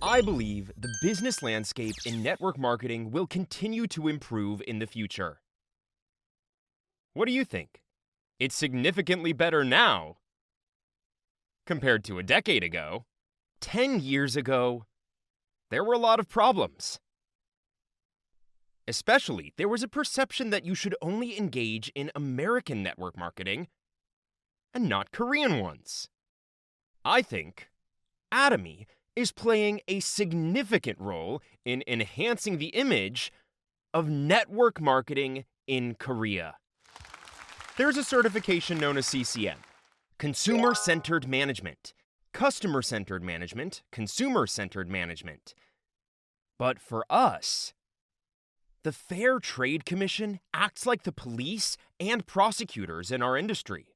I believe the business landscape in network marketing will continue to improve in the future. What do you think? It's significantly better now compared to a decade ago. 10 years ago, there were a lot of problems. Especially, there was a perception that you should only engage in American network marketing and not Korean ones. I think Atomy is playing a significant role in enhancing the image of network marketing in Korea. There's a certification known as CCM, Consumer-Centered Management, Customer-Centered Management, Consumer-Centered Management. But for us, the Fair Trade Commission acts like the police and prosecutors in our industry.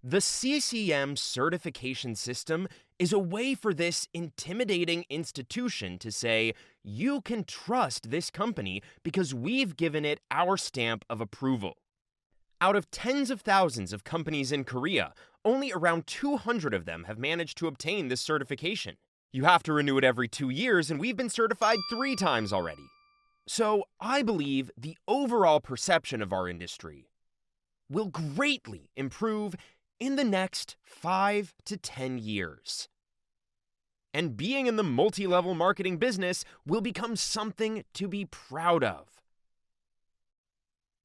The CCM certification system is a way for this intimidating institution to say, you can trust this company because we've given it our stamp of approval. Out of tens of thousands of companies in Korea, only around 200 of them have managed to obtain this certification. You have to renew it every 2 years, and we've been certified 3 times already. So I believe the overall perception of our industry will greatly improve in the next 5 to 10 years. And being in the multi-level marketing business will become something to be proud of.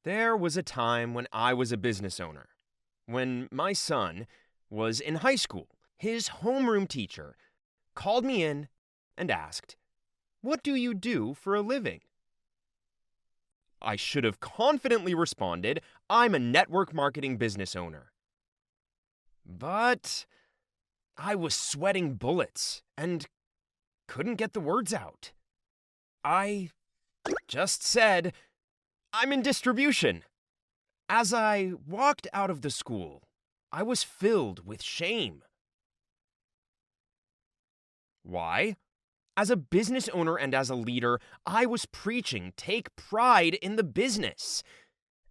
There was a time when I was a business owner. When my son was in high school, his homeroom teacher called me in and asked, "What do you do for a living?" I should have confidently responded, "I'm a network marketing business owner." But I was sweating bullets and couldn't get the words out. I just said, "I'm in distribution." As I walked out of the school, I was filled with shame. Why? As a business owner and as a leader, I was preaching, take pride in the business.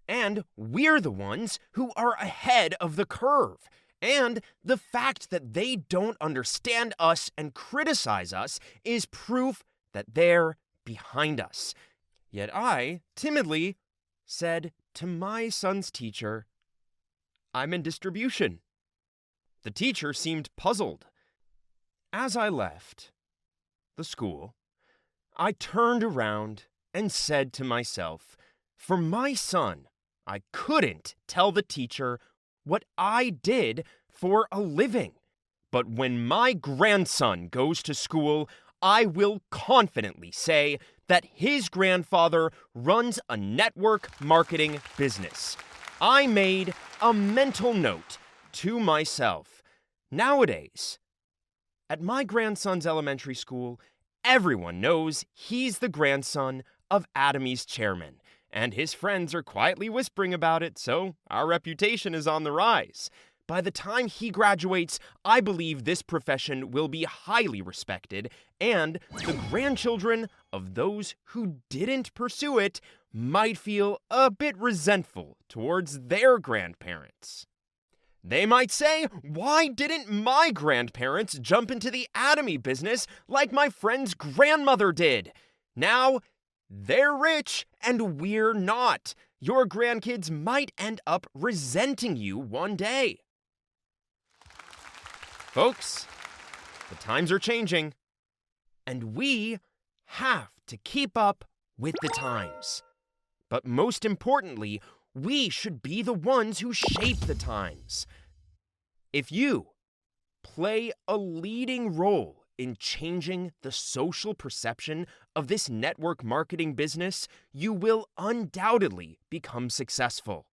And we're the ones who are ahead of the curve. And the fact that they don't understand us and criticize us is proof that they're behind us. Yet I, timidly, said to my son's teacher, "I'm in distribution." The teacher seemed puzzled. As I left the school, I turned around and said to myself, for my son, I couldn't tell the teacher what I did for a living. But when my grandson goes to school, I will confidently say that his grandfather runs a network marketing business. I made a mental note to myself. Nowadays, at my grandson's elementary school, everyone knows he's the grandson of Atomy's chairman, and his friends are quietly whispering about it, so our reputation is on the rise. By the time he graduates, I believe this profession will be highly respected, and the grandchildren of those who didn't pursue it might feel a bit resentful towards their grandparents. They might say, "Why didn't my grandparents jump into the Atomy business like my friend's grandmother did? Now, they're rich and we're not. Your grandkids might end up resenting you one day." Folks, the times are changing, and we have to keep up with the times. But most importantly, we should be the ones who shape the times. If you play a leading role in changing the social perception of this network marketing business, you will undoubtedly become successful.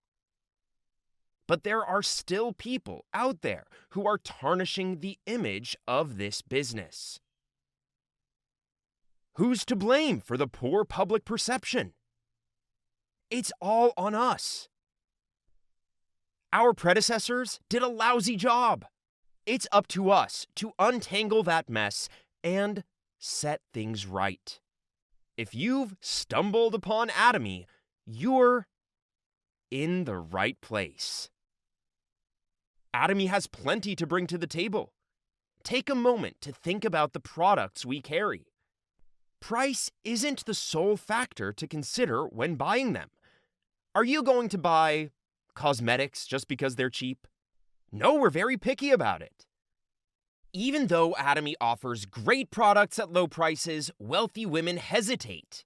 But there are still people out there who are tarnishing the image of this business. Who's to blame for the poor public perception? It's all on us. Our predecessors did a lousy job. It's up to us to untangle that mess and set things right. If you've stumbled upon Atomy, you're in the right place. Atomy has plenty to bring to the table. take a moment to think about the products we carry. Price isn't the sole factor to consider when buying them. Are you going to buy cosmetics just because they're cheap? No, we're very picky about it. Even though Atomy offers great products at low prices, wealthy women hesitate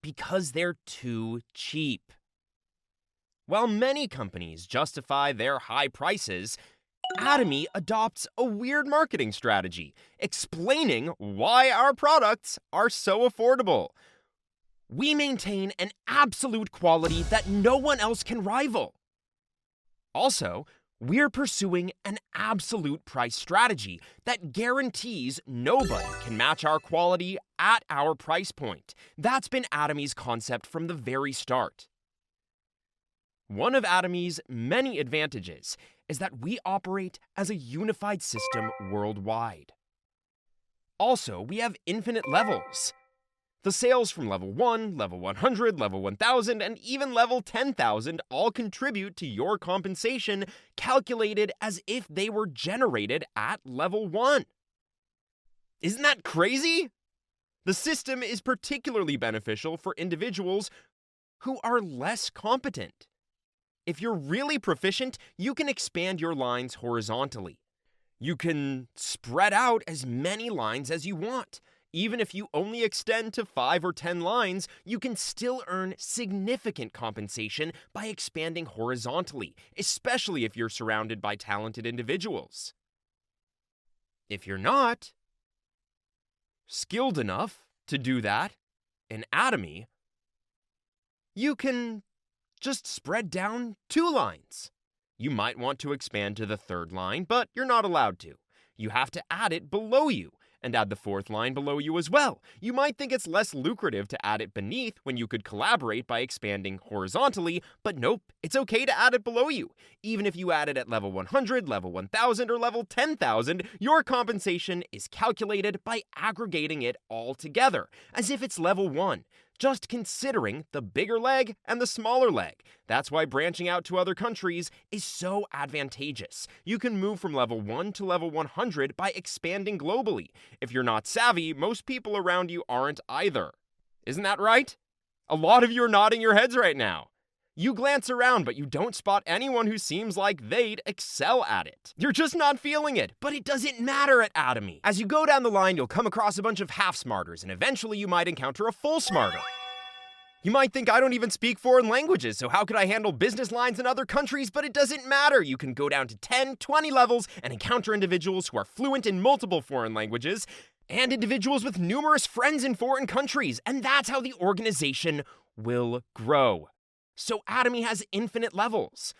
because they're too cheap. While many companies justify their high prices, Atomy adopts a weird marketing strategy, explaining why our products are so affordable. We maintain an absolute quality that no one else can rival. Also, we're pursuing an absolute price strategy that guarantees nobody can match our quality at our price point. That's been Atomy's concept from the very start. One of Atomy's many advantages is that we operate as a unified system worldwide. Also, we have infinite levels. The sales from level 1, level 100, level 1000, and even level 10,000 all contribute to your compensation, calculated as if they were generated at level 1. Isn't that crazy? The system is particularly beneficial for individuals who are less competent. If you're really proficient, you can expand your lines horizontally. You can spread out as many lines as you want. Even if you only extend to 5 or 10 lines, you can still earn significant compensation by expanding horizontally, especially if you're surrounded by talented individuals. If you're not skilled enough to do that in Atomy, you can just spread down 2 lines. You might want to expand to the 3rd line, but you're not allowed to. You have to add it below you, and add the 4th line below you as well. You might think it's less lucrative to add it beneath when you could collaborate by expanding horizontally, but nope, it's okay to add it below you. Even if you add it at level 100, level 1000, or level 10,000, your compensation is calculated by aggregating it all together, as if it's level 1. Just considering the bigger leg and the smaller leg. That's why branching out to other countries is so advantageous. You can move from level 1 to level 100 by expanding globally. If you're not savvy, most people around you aren't either. Isn't that right? A lot of you are nodding your heads right now. You glance around, but you don't spot anyone who seems like they'd excel at it. You're just not feeling it, but it doesn't matter at Atomy. As you go down the line, you'll come across a bunch of half-smarters, and eventually you might encounter a full-smarter. You might think I don't even speak foreign languages, so how could I handle business lines in other countries? But it doesn't matter. You can go down to 10, 20 levels and encounter individuals who are fluent in multiple foreign languages, and individuals with numerous friends in foreign countries, and that's how the organization will grow. So Atomy has infinite levels.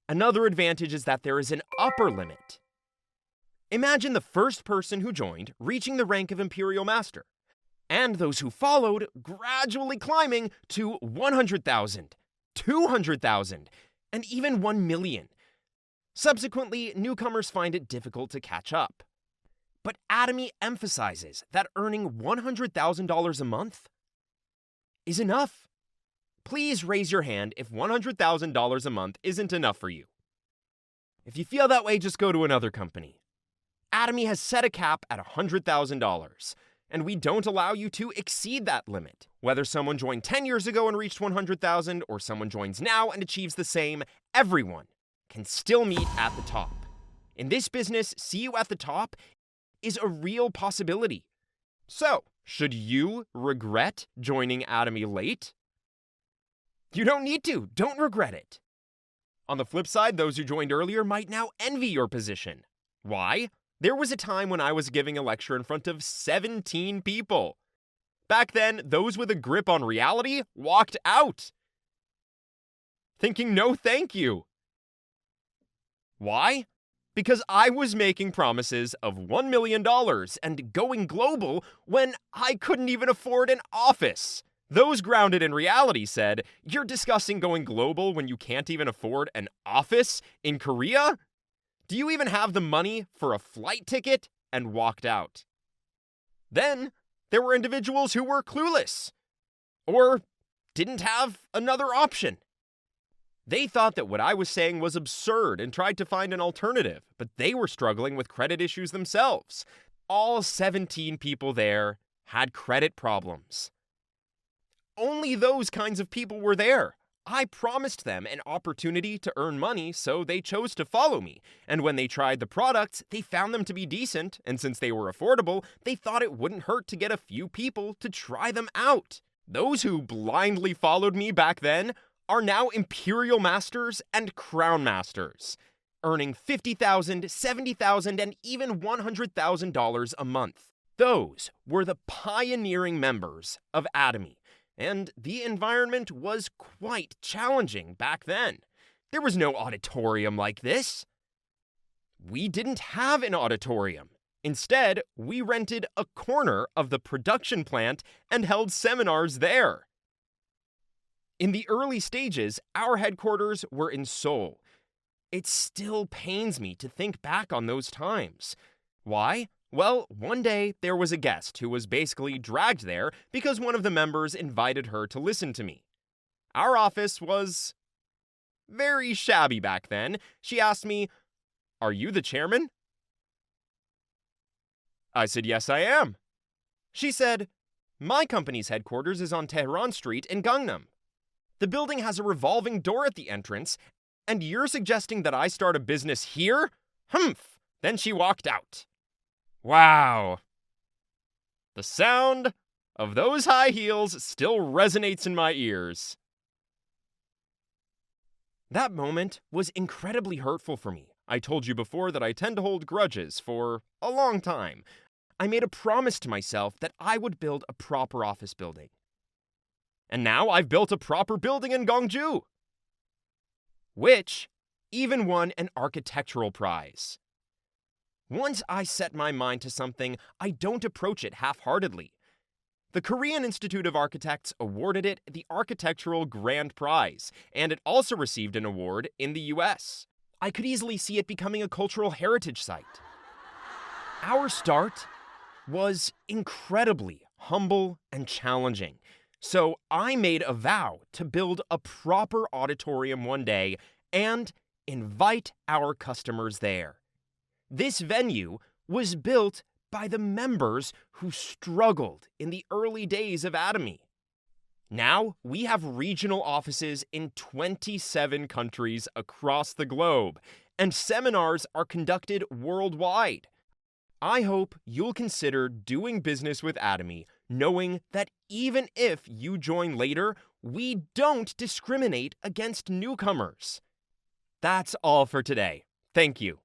Another advantage is that there is an upper limit. Imagine the first person who joined reaching the rank of Imperial Master, and those who followed gradually climbing to 100,000, 200,000, and even 1 million. Subsequently, newcomers find it difficult to catch up. But Atomy emphasizes that earning $100,000 a month is enough. Please raise your hand if $100,000 a month isn't enough for you. If you feel that way, just go to another company. Atomy has set a cap at $100,000, and we don't allow you to exceed that limit. Whether someone joined 10 years ago and reached 100,000, or someone joins now and achieves the same, everyone can still meet at the top. In this business, see you at the top is a real possibility. So, should you regret joining Atomy late? You don't need to. Don't regret it. On the flip side, those who joined earlier might now envy your position. Why? There was a time when I was giving a lecture in front of 17 people. Back then, those with a grip on reality walked out, thinking no thank you. Why? Because I was making promises of $1 million and going global when I couldn't even afford an office. Those grounded in reality said, "You're discussing going global when you can't even afford an office in Korea? Do you even have the money for a flight ticket?" and walked out. Then, there were individuals who were clueless or didn't have another option. They thought that what I was saying was absurd and tried to find an alternative, but they were struggling with credit issues themselves. All 17 people there had credit problems. Only those kinds of people were there. I promised them an opportunity to earn money, so they chose to follow me. And when they tried the products, they found them to be decent, and since they were affordable, they thought it wouldn't hurt to get a few people to try them out. Those who blindly followed me back then are now Imperial Masters and Crown Masters, earning $50,000, $70,000, and even $100,000 a month. Those were the pioneering members of Atomy, and the environment was quite challenging back then. There was no auditorium like this. We didn't have an auditorium. Instead, we rented a corner of the production plant and held seminars there. In the early stages, our headquarters were in Seoul. It still pains me to think back on those times. Why? Well, one day there was a guest who was basically dragged there because one of the members invited her to listen to me. Our office was very shabby back then. She asked me, "Are you the chairman?" I said, "Yes, I am." She said, "My company's headquarters is on Tehran Street in Gangnam. The building has a revolving door at the entrance, and you're suggesting that I start a business here? Humph!" Then she walked out. Wow. The sound of those high heels still resonates in my ears. That moment was incredibly hurtful for me. I told you before that I tend to hold grudges for a long time. I made a promise to myself that I would build a proper office building. And now I've built a proper building in Gwangju, which even won an architectural prize. Once I set my mind to something, I don't approach it half-heartedly. The Korean Institute of Architects awarded it the Architectural Grand Prize, and it also received an award in the US. I could easily see it becoming a cultural heritage site. Our start was incredibly humble and challenging. So I made a vow to build a proper auditorium one day and invite our customers there. This venue was built by the members who struggled in the early days of Atomy. Now we have regional offices in 27 countries across the globe, and seminars are conducted worldwide. I hope you'll consider doing business with Atomy, knowing that even if you join later, we don't discriminate against newcomers. That's all for today. Thank you.